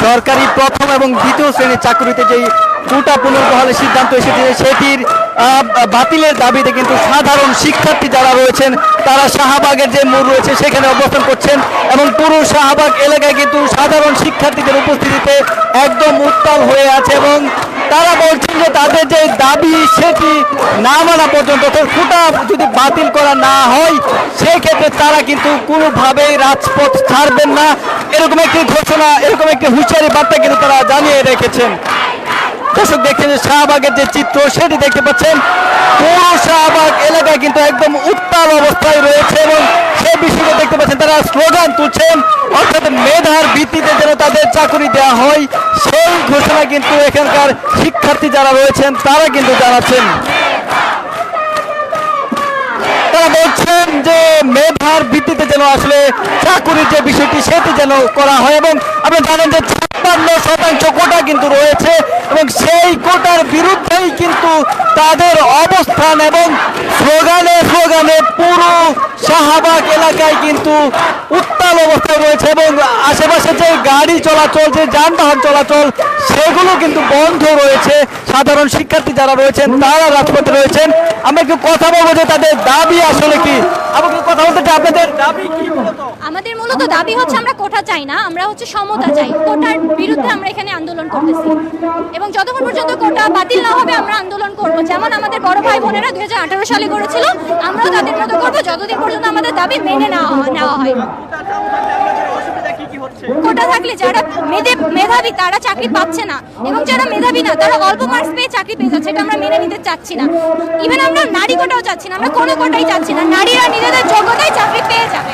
সরকারি প্রথম এবং দ্বিতীয় শ্রেণীর চাকরিতে যেই কোটা পুনর্বহালের সিদ্ধান্ত এসেছে সেটির বাতিলের দাবিতে কিন্তু সাধারণ শিক্ষার্থী যারা রয়েছেন তারা শাহবাগের যে মোড় রয়েছে সেখানে অবস্থান করছেন এবং পুরো শাহবাগ এলাকায় কিন্তু সাধারণ শিক্ষার্থীদের উপস্থিতিতে একদম উত্তাল হয়ে আছে এবং তারা বলছেন যে তাদের যে দাবি সেটি না মানা পর্যন্ত কোটা যদি বাতিল করা না হয় সেই ক্ষেত্রে তারা কিন্তু কোনোভাবেই রাজপথ ছাড়বেন না, এরকম একটি ঘোষণা, এরকম একটি হুঁশিয়ারি বার্তা কিন্তু তারা জানিয়ে রেখেছেন। দর্শক দেখছেন যে শাহবাগের যে চিত্র সেটি দেখতে পাচ্ছেন, পুরো শাহবাগ এলাকায় কিন্তু একদম উত্তাল অবস্থায় রয়েছে এবং সেই বিষয়টা দেখতে পাচ্ছেন তারা স্লোগান তুলছেন, অর্থাৎ মেধার ভিত্তিতে যেন তাদের চাকরি দেওয়া হয় সেই ঘোষণা কিন্তু এখানকার শিক্ষার্থী যারা রয়েছেন তারা কিন্তু জানাচ্ছেন। তারা বলছেন যে মেধার ভিত্তিতে যেন আসলে চাকরির যে বিষয়টি সেটি যেন করা হয় এবং আপনারা জানেন যে 56% কোটা কিন্তু রয়েছে এবং সেই কোটার বিরুদ্ধেই কিন্তু তাদের অবস্থান এবং স্লোগানে স্লোগানে পুরো শাহবাগ এলাকায় কিন্তু উত্তাল অবস্থায় রয়েছে এবং আশেপাশে যে গাড়ি চলাচল, যে যানবাহন চলাচল সেগুলো কিন্তু বন্ধ রয়েছে। সাধারণ শিক্ষার্থী যারা রয়েছেন তারা রাজপথে রয়েছেন। আমরা একটু কথা বলবো যে তাদের দাবি আসলে কি। আমাকে কথা বলতে চাই, আপনাদের দাবি কি? আমাদের মূলত দাবি হচ্ছে আমরা কোটা চাই না, আমরা হচ্ছে সমতা চাই। কোটার বিরুদ্ধে আমরা এখানে আন্দোলন করতেছি এবং যতক্ষণ পর্যন্ত কোটা বাতিল না হবে আমরা আন্দোলন করব। যেমন আমাদের বড় ভাই বোনেরা 2018 সালে করেছিল, আমরাও তাদের মতো করবো যতদিন পর্যন্ত আমাদের দাবি মেনে নেওয়া হয়। কোটা থাকলে যারা মেধাবী তারা চাকরি পাচ্ছে না এবং যারা মেধাবী না তারা অল্প মার্কস পেয়ে চাকরি পেয়ে যাচ্ছে, এটা আমরা মেনে নিতে চাচ্ছি না। ইভেন আমরা নারী কোটাও চাচ্ছি না, আমরা কোনো কোটাই চাচ্ছি না, নারীরা নিজেদের যোগ্যতায় চাকরি পেয়ে যাবে।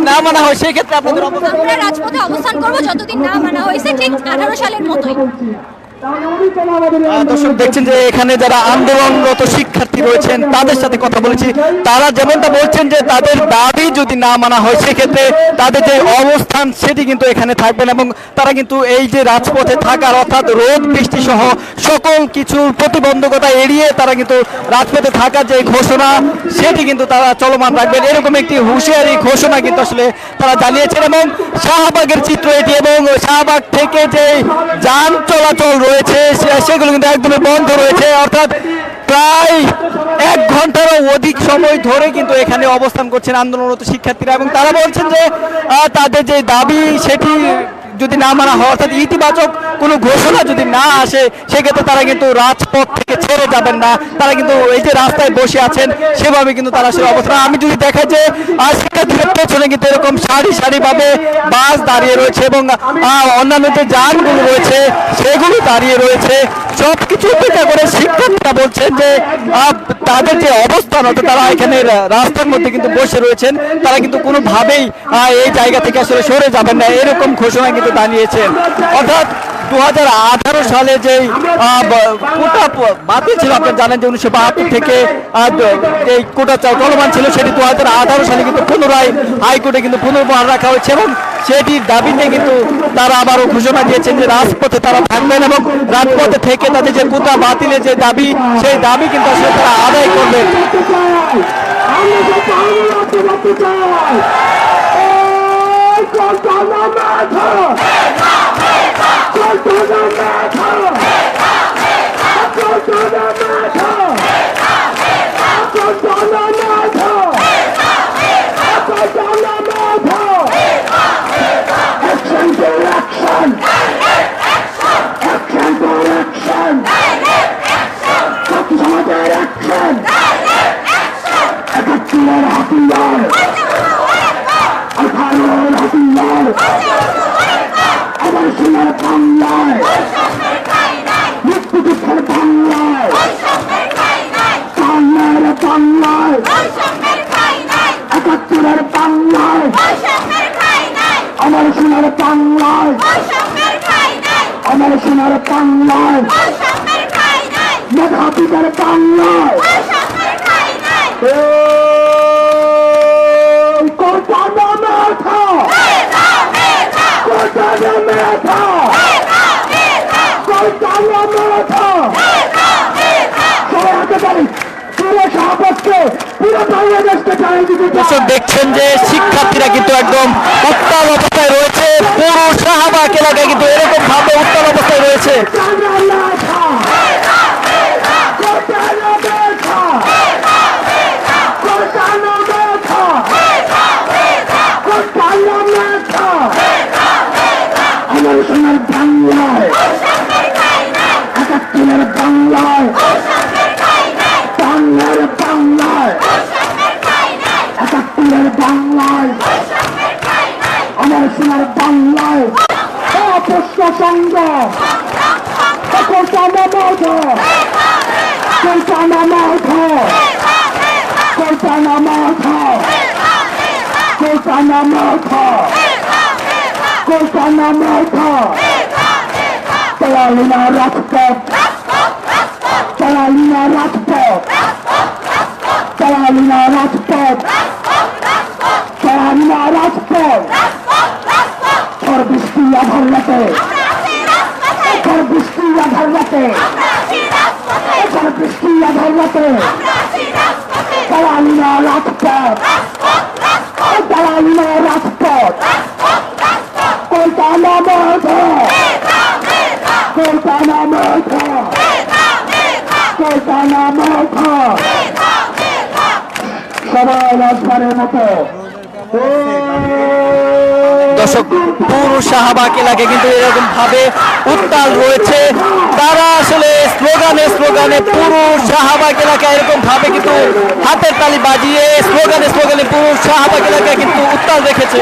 না মানা হয় সেই ক্ষেত্রে আপনাদের আমরা রাজপথে অবস্থান করবো যতদিন না মানা হয়েছে, ঠিক 18 সালের মতোই। দর্শক দেখছেন যে এখানে যারা আন্দোলনরত শিক্ষার্থী রয়েছেন তাদের সাথে কথা বলেছি, তারা যেমনটা বলছেন যে তাদের দাবি যদি না মানা হয় সেক্ষেত্রে তাদের যে অবস্থান সেটি কিন্তু এখানে থাকবেন এবং তারা কিন্তু এই যে রাজপথে থাকার অর্থাৎ রোদ বৃষ্টি সহ সকল কিছু প্রতিবন্ধকতা এড়িয়ে তারা কিন্তু রাজপথে থাকার যে ঘোষণা সেটি কিন্তু তারা চলমান রাখবেন, এরকম একটি হুঁশিয়ারি ঘোষণা কিন্তু আসলে তারা জানিয়েছেন। এবং শাহবাগের চিত্র এটি এবং শাহবাগ থেকে যে যান চলাচল রয়েছে সেগুলো কিন্তু একদমই বন্ধ রয়েছে, অর্থাৎ প্রায় 1 ঘন্টারও অধিক সময় ধরে কিন্তু এখানে অবস্থান করছেন আন্দোলনরত শিক্ষার্থীরা এবং তারা বলছেন যে তাদের যে দাবি সেটি যদি না মানা হয়, অর্থাৎ ইতিবাচক কোনো ঘোষণা যদি না আসে সেক্ষেত্রে তারা কিন্তু রাজপথ থেকে ছেড়ে যাবেন না, তারা কিন্তু এই যে রাস্তায় বসে আছেন সেভাবে কিন্তু তারা আসলে অবস্থান। আমি যদি দেখা যে শিক্ষার্থীদের পেছনে কিন্তু এরকম সারি সারিভাবে বাস দাঁড়িয়ে রয়েছে এবং অন্যান্য যে যানগুলো রয়েছে সেগুলো দাঁড়িয়ে রয়েছে, সব কিছু উপেক্ষা করে শিক্ষার্থীরা বলছেন যে তাদের যে অবস্থান, অর্থাৎ তারা এখানে রাস্তার মধ্যে কিন্তু বসে রয়েছেন, তারা কিন্তু কোনোভাবেই এই জায়গা থেকে আসলে সরে যাবেন না, এরকম ঘোষণা কিন্তু জানিয়েছেন। অর্থাৎ 2018 সালে যে কোটা বাতিল ছিল, আপনারা জানেন যে 1972 থেকে এই কোটা চলমান ছিল, সেটি 2018 সালে কিন্তু পুনরায় হাইকোর্টে কিন্তু পুনর্বহাল রাখা হয়েছে এবং সেটির দাবিতে কিন্তু তারা আবারও ঘোষণা দিয়েছেন যে রাজপথে তারা থাকবেন এবং রাজপথে থেকে তাদের যে কোটা বাতিলের যে দাবি সেই দাবি কিন্তু আসলে তারা আদায় করবেন। আমার সোনার বাংলায়, আমার সোনার বাংলায়, মেধাবীদের বাংলায়, কোটা না মেধা, কোটা না মেধা, কোটা না মেধা, সবাই আগে বলি পুরো শাহবাগকে, পুরো বাংলাদেশকে চালিয়ে দিতে। দর্শক দেখছেন যে শিক্ষার্থীরা কিন্তু একদম উত্তাল অবস্থায় রয়েছে, পুরো শাহবাগ এলাকায় কিন্তু এরকম ভাবে উত্তাল অবস্থায় রয়েছে। আমার সোনার বাংলায়, ৭১-এর বাংলায়, বাংলার বাংলায়, ৭১-এর বাংলায়, আমার সোনার বাংলায় অপুষ্প সংগ্রাম, কল্পনা মাধ, কল্পনা মাধ, কল্পনা মাধ, কল্পনা মাধ, কল্পনা মাধ, তলালিনা রাজপথ, তলালিনা রাজপথ, তলালিনা রাজপথ, তলালিনা রাজপথ, ঝড় বৃষ্টি আধার রাতে, ঝড় বৃষ্টি আধার রাতে, ঝড় বৃষ্টি আধার রাতে, তলালিনা রাজপথ, তলালিনা রাজপথ, কল্পনা মাধ, কল্পনা মাধ, কল্পনা মাধ, সবাই রাজবারের মতো। দর্শক, পুরো শাহবাগ এলাকায় কিন্তু এরকম ভাবে উত্তাল রয়েছে। তারা আসলে স্লোগানে স্লোগানে পুরো শাহবাগ এলাকায় এরকম ভাবে কিন্তু হাতের তালি বাজিয়ে স্লোগানে স্লোগানে পুরো শাহবাগ এলাকায় কিন্তু উত্তাল রেখেছে।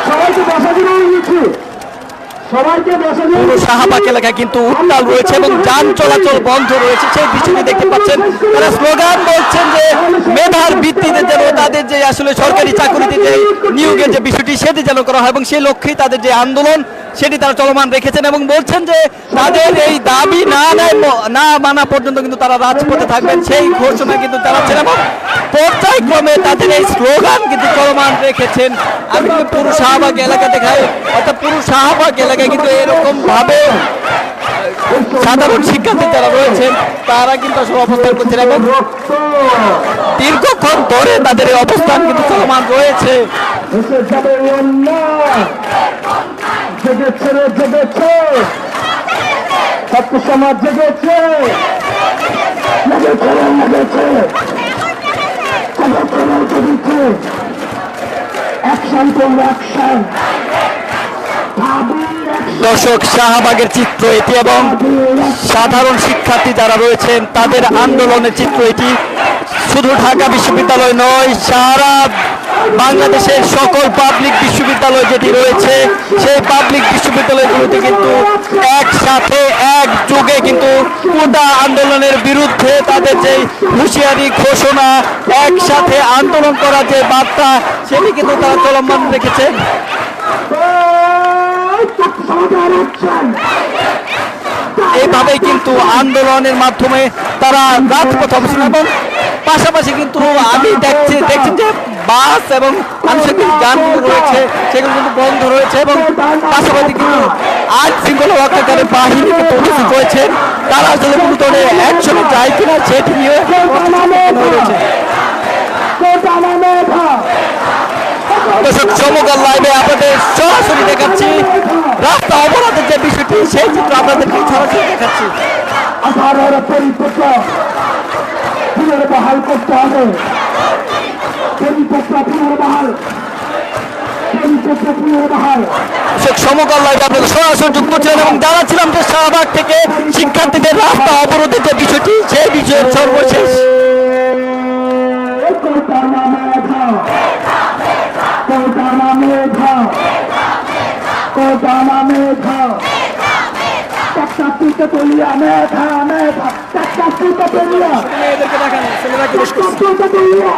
সবাইকে বসা দিয়েছি, সবাইকে বসা দিয়ে পুরো শাহবাগ এলাকায় কিন্তু উত্তাল রয়েছে এবং যান চলাচল বন্ধ রয়েছে। সেই বিষয়টি দেখতে পাচ্ছেন। তারা স্লোগান বলছেন যে মেধার ভিত্তিতে যেন তাদের যে আসলে সরকারি চাকরিতে যে নিয়োগের যে বিষয়টি সেটি যেন করা হয় এবং সেই লক্ষ্যেই তাদের যে আন্দোলন সেটি তারা চলমান রেখেছেন এবং বলছেন যে তাদের এই দাবি না মানা পর্যন্ত কিন্তু তারা রাজপথে থাকবেন সেই ঘোষণা কিন্তু চালাচ্ছেন এবং পর্যায়ক্রমে তাদের এই স্লোগান কিন্তু চলমান রেখেছেন। আমি কিন্তু পুরো শাহবাগ এলাকা দেখাই, অর্থাৎ পুরো শাহবাগ এলাকায় কিন্তু এরকম ভাবে সাধারণ শিক্ষার্থী যারা রয়েছেন তারা কিন্তু আসলে অবস্থান করছেন এবং দীর্ঘক্ষণ ধরে তাদের এই অবস্থান কিন্তু চলমান রয়েছে। এসে যাবে অন্যায়, জেগেছে রে জেগেছে, ছাত্র সমাজ জেগেছে, লেগেছে রে লেগেছে, জেগেছে রে জেগেছে, অ্যাকশন করবে অ্যাকশন। দর্শক, শাহবাগের চিত্র এটি এবং সাধারণ শিক্ষার্থী যারা রয়েছেন তাদের আন্দোলনের চিত্র এটি। শুধু ঢাকা বিশ্ববিদ্যালয় নয়, সারা বাংলাদেশের সকল পাবলিক বিশ্ববিদ্যালয় যেটি রয়েছে সেই পাবলিক বিশ্ববিদ্যালয়গুলোতে কিন্তু একসাথে একযোগে কিন্তু কোটা আন্দোলনের বিরুদ্ধে তাদের যে হুঁশিয়ারি ঘোষণা, একসাথে আন্দোলন করার যে বার্তা সেটি কিন্তু তারা চলমান রেখেছে। এইভাবেই কিন্তু আন্দোলনের মাধ্যমে তারা রাজপথে অবস্থান এবং পাশাপাশি কিন্তু আমি দেখছি যে বাস এবং আনুষঙ্গিক যানগুলো রয়েছে সেগুলো কিন্তু বন্ধ রয়েছে এবং পাশাপাশি কিন্তু আইন শৃঙ্খলা রক্ষাকারী বাহিনী কিন্তু উপস্থিত রয়েছে। তারা আসলে কোনো ধরনের অ্যাকশনে যায় কিনা সেটি নিয়ে রয়েছে। দর্শক, সমকাল লাইভে আপনাদের সরাসরি দেখাচ্ছি রাস্তা অবরোধের যে বিষয়টি সেই চিত্র আপনাদেরকে সরাসরি দেখাচ্ছি। পরিপত্র পুনর্বহাল করতে হবে, পরিপত্র পুনর্বহাল, পরিপত্র পুনর্বহাল। সমকাল লাইভে আপনাদের সরাসরি যুক্ত ছিলেন এবং জানাচ্ছিলাম যে শাহবাগ থেকে শিক্ষার্থীদের রাস্তা অবরোধের যে বিষয়টি সেই বিষয়ের সর্বশেষ। তেতুলিয়া মেধা মেধা, তেতুলিয়া